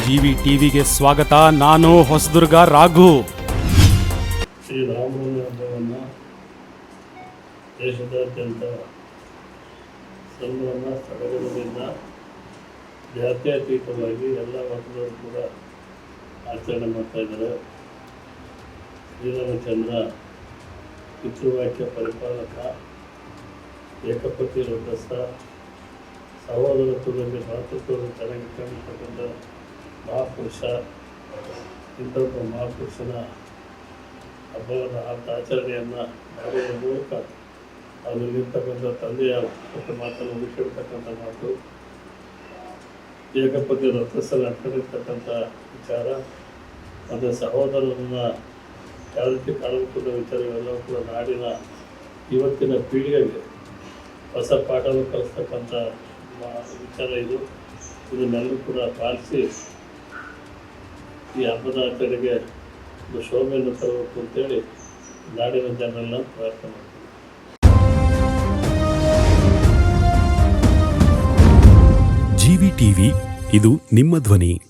GV ಟಿವಿಗೆ ಸ್ವಾಗತ. ನಾನು ಹೊಸದುರ್ಗ ರಾಘು. ಶ್ರೀರಾಮನವಮಿ ಹಬ್ಬವನ್ನು ದೇಶದಾದ್ಯಂತ ಸಂಭ್ರಮ ಸಡಗರದಿಂದ ಜಾತ್ಯತೀತವಾಗಿ ಎಲ್ಲ ವರ್ಗದವರು ಕೂಡ ಆಚರಣೆ ಮಾಡ್ತಾ ಇದ್ದಾರೆ. ಶ್ರೀರಾಮಚಂದ್ರ ಪಿತೃವಾಕ್ಯ ಪರಿಪಾಲಕ, ಏಕಪತಿ ವ್ರತಸ್ಥ, ಸಹೋದರತ್ವದಲ್ಲಿ ಮಾತೃತ್ವದಲ್ಲಿ ಚೆನ್ನಾಗಿರ್ತಕ್ಕಂಥ ಮಹಾಪುರುಷ. ಇಂಥೊಬ್ಬ ಮಹಾಪುರುಷನ ಹಬ್ಬವನ್ನು ಆಚರಣೆಯನ್ನು ಮಾಡುವ ಮೂಲಕ ಅದರಲ್ಲಿರ್ತಕ್ಕಂಥ ತಂದೆಯ ಮಾತನ್ನು ಉಳಿಸಿರ್ತಕ್ಕಂಥ ಮಾತು, ಏಕಪತಿ ವ್ರತಸ್ಥಲ್ಲಿ ನಡ್ಕೊಂಡಿರ್ತಕ್ಕಂಥ ವಿಚಾರ ಮತ್ತು ಸಹೋದರರನ್ನು ಯಾವ ರೀತಿ ಕಾಣಬೇಕಂತ ವಿಚಾರಗಳೆಲ್ಲವೂ ಕೂಡ ನಾಡಿನ ಇವತ್ತಿನ ಪೀಳಿಗೆಗೆ ಹೊಸ ಪಾಠವನ್ನು ಕಲಿಸ್ತಕ್ಕಂಥ ವಿಚಾರ ಇದು. ಇದನ್ನೆಲ್ಲರೂ ಕೂಡ ಪಾಲಿಸಿ ಈ ಹಬ್ಬದ ಆಚರಣೆಗೆ ಒಂದು ಶೋಭೆಯನ್ನು ತರಬೇಕು ಅಂತೇಳಿ ನಾಡಿನ ಜನರೆಲ್ಲ ಪ್ರಾರ್ಥನೆ ಮಾಡ್ತೀವಿ. ಜಿವಿ ಟಿವಿ, ಇದು ನಿಮ್ಮ ಧ್ವನಿ.